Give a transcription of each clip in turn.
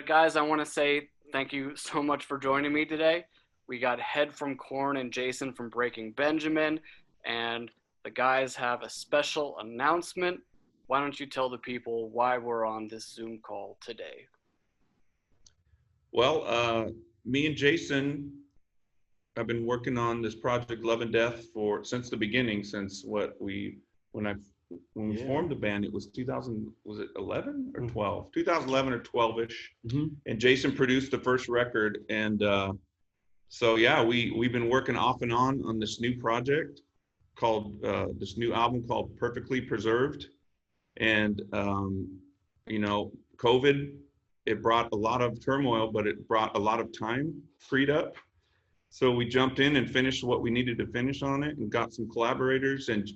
But guys, I want to say thank you so much for joining me today. We got Head from Korn and Jasen from Breaking Benjamin, and the guys have a special announcement. Why don't you tell the people why we're on this Zoom call today? Well, me and Jasen have been working on this project Love and Death since the beginning, since when we formed the band. It was 2000, was it 11 or 12? 2011 or 12ish. And Jasen produced the first record, and so yeah, we've been working off and on this new project called this new album called Perfectly Preserved. And COVID, it brought a lot of turmoil, but it brought a lot of time freed up. So we jumped in and finished what we needed to finish on it and got some collaborators, and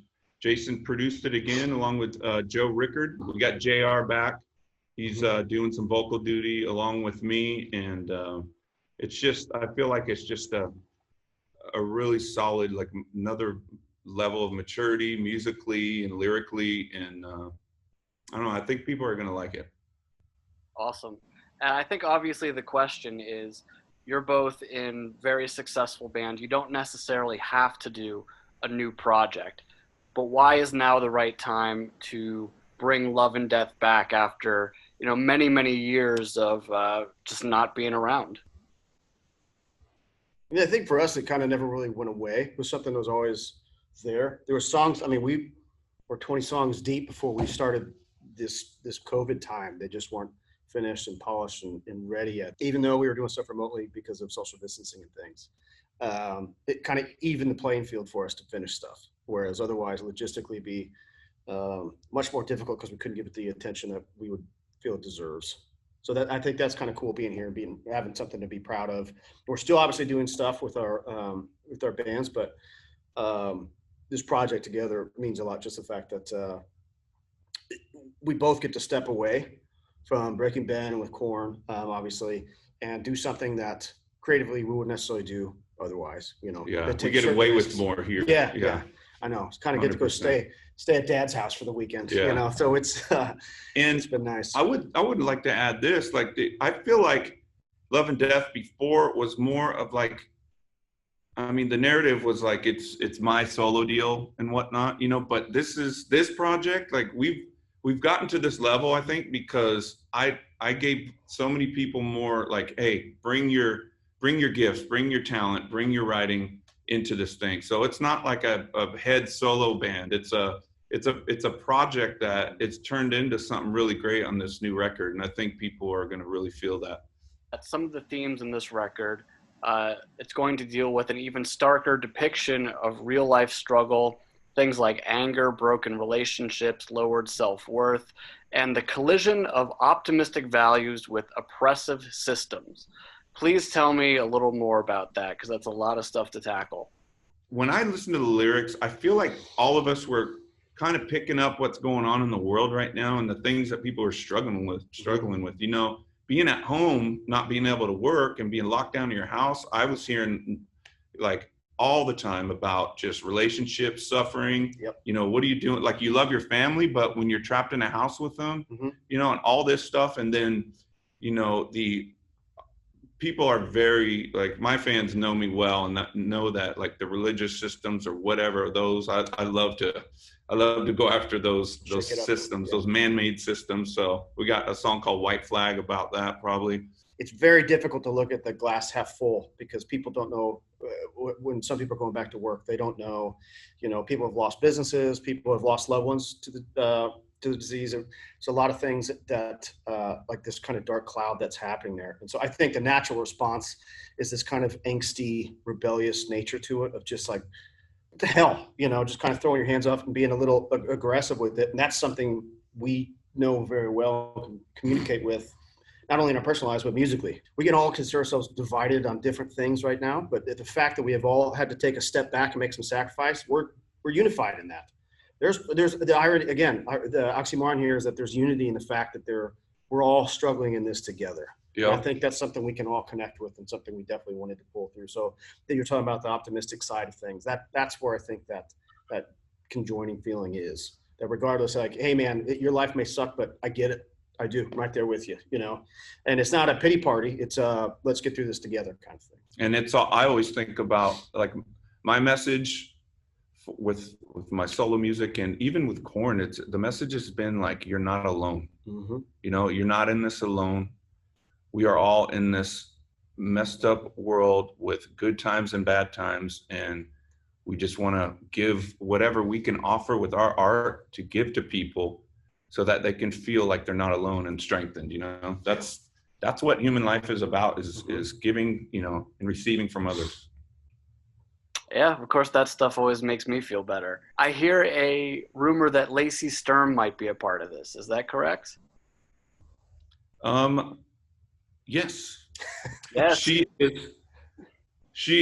Jasen produced it again along with Joe Rickard. We got JR back. He's doing some vocal duty along with me. And it's just, I feel like it's just a really solid, like another level of maturity musically and lyrically. And I don't know, I think people are going to like it. Awesome. And I think obviously the question is, you're both in very successful band. You don't necessarily have to do a new project, but why is now the right time to bring Love and Death back after, many, many years of just not being around? I think for us, it kind of never really went away. It was something that was always there. There were songs, we were 20 songs deep before we started this COVID time. They just weren't finished and polished and ready yet, even though we were doing stuff remotely because of social distancing and things. It kind of evened the playing field for us to finish stuff, whereas otherwise logistically be much more difficult because we couldn't give it the attention that we would feel it deserves. So that, I think that's kind of cool being here and having something to be proud of. We're still obviously doing stuff with our bands, but this project together means a lot. Just the fact that we both get to step away from Breaking Ben with Korn, obviously, and do something that creatively we wouldn't necessarily do otherise. Yeah, we get away with more here. Yeah. I know. It's kind of good to go stay at Dad's house for the weekend. Yeah. So it's and it's been nice. I would like to add this. I feel like Love and Death before was more of like, the narrative was like it's my solo deal and whatnot, but this project, like we've gotten to this level, I think, because I gave so many people more like, hey, bring your gifts, bring your talent, bring your writing into this thing. So it's not like a head solo band. It's a project that it's turned into something really great on this new record. And I think people are going to really feel that. Some of the themes in this record, it's going to deal with an even starker depiction of real life struggle, things like anger, broken relationships, lowered self-worth, and the collision of optimistic values with oppressive systems. Please tell me a little more about that, because that's a lot of stuff to tackle. When I listen to the lyrics, I feel like all of us were kind of picking up what's going on in the world right now and the things that people are struggling with. Being at home, not being able to work and being locked down in your house, I was hearing like all the time about just relationships suffering. Yep. What are you doing? Like, you love your family, but when you're trapped in a house with them, and all this stuff. And then, the people are very, like, my fans know me well and know that like the religious systems or whatever, those, I love to go after those systems, those man-made systems. So we got a song called White Flag about that, probably. It's very difficult to look at the glass half full because people don't know when some people are going back to work. They don't know, people have lost businesses, people have lost loved ones to the disease. And it's a lot of things that like this kind of dark cloud that's happening there. And so I think the natural response is this kind of angsty, rebellious nature to it of just like, what the hell, just kind of throwing your hands up and being a little aggressive with it. And that's something we know very well, can communicate with, not only in our personal lives, but musically. We can all consider ourselves divided on different things right now, but the fact that we have all had to take a step back and make some sacrifice, we're unified in that. There's the irony, again, the oxymoron here is that there's unity in the fact that we're all struggling in this together. Yeah. I think that's something we can all connect with and something we definitely wanted to pull through. So that you're talking about the optimistic side of things, that's where I think that conjoining feeling is. That regardless, like, hey man, your life may suck, but I get it. I do. I'm right there with you, you know, and it's not a pity party. It's let's get through this together kind of thing. And it's all, I always think about like my message with my solo music and even with Korn, it's the message has been like, you're not alone. Mm-hmm. You know, you're not in this alone. We are all in this messed up world with good times and bad times. And we just want to give whatever we can offer with our art to give to people so that they can feel like they're not alone and strengthened. You know, that's what human life is about, is giving, you know, and receiving from others. Yeah, of course, that stuff always makes me feel better. I hear a rumor that Lacey Sturm might be a part of this. Is that correct? Yes. Yes. She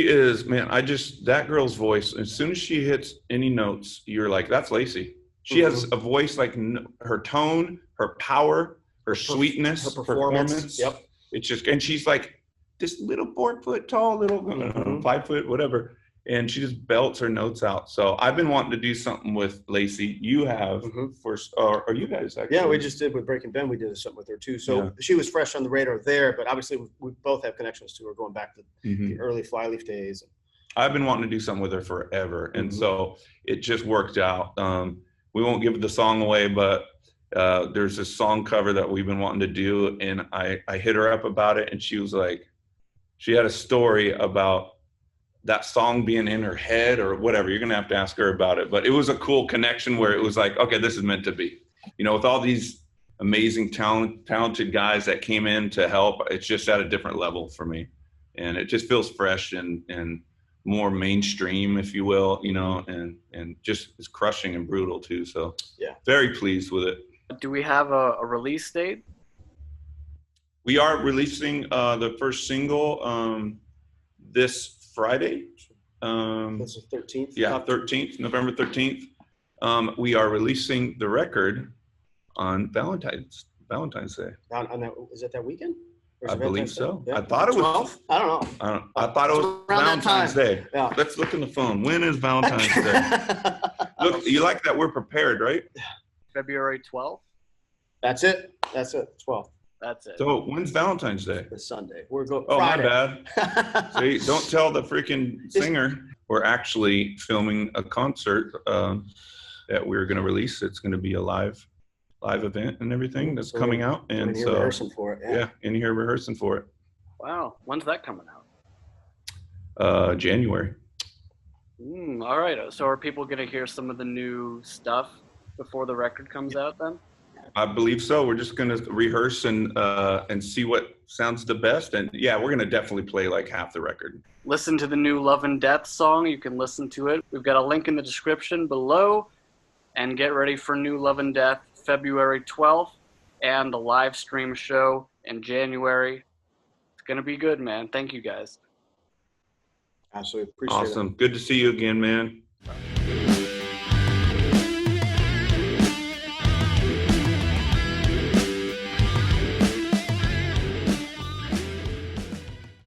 is, man, that girl's voice, as soon as she hits any notes, you're like, that's Lacey. She has a voice like her tone, her power, her sweetness, her performance. Yep. It's just, and she's like this little 4 foot tall, little 5 foot, whatever. And she just belts her notes out. So I've been wanting to do something with Lacey. You have first, or you guys actually? Yeah, we just did with Breaking Ben. We did something with her too. So she was fresh on the radar there, but obviously we both have connections to her going back to the early Flyleaf days. I've been wanting to do something with her forever. And so it just worked out. We won't give the song away, but there's this song cover that we've been wanting to do. And I hit her up about it. And she was like, she had a story about that song being in her head or whatever. You're going to have to ask her about it. But it was a cool connection where it was like, okay, this is meant to be. You know, with all these amazing talented guys that came in to help, it's just at a different level for me. And it just feels fresh and more mainstream, if you will, you know, and just is crushing and brutal too. So yeah, very pleased with it. Do we have a release date? We are releasing the first single this Friday. That's the 13th. Yeah, 13th, November 13th. We are releasing the record on Valentine's Day. Is it that weekend? I believe so. Yeah. I thought it was 12th? I don't know. I thought it was Valentine's Day. Yeah. Let's look in the phone. When is Valentine's Day? Look, you like that we're prepared, right? February 12th? That's it. 12th. That's it. So when's Valentine's Day? It's Sunday. We're going. Oh, Friday. My bad. See, don't tell the freaking singer. We're actually filming a concert that we're going to release. It's going to be a live event and everything that's coming out. And in here rehearsing for it. Yeah, in here rehearsing for it. Wow. When's that coming out? January. All right. So are people going to hear some of the new stuff before the record comes out then? I believe so. We're just going to rehearse and see what sounds the best. And yeah, we're going to definitely play like half the record. Listen to the new Love and Death song. You can listen to it. We've got a link in the description below. And get ready for new Love and Death February 12th and the live stream show in January. It's going to be good, man. Thank you guys. Absolutely. Appreciate it. Awesome. Good to see you again, man.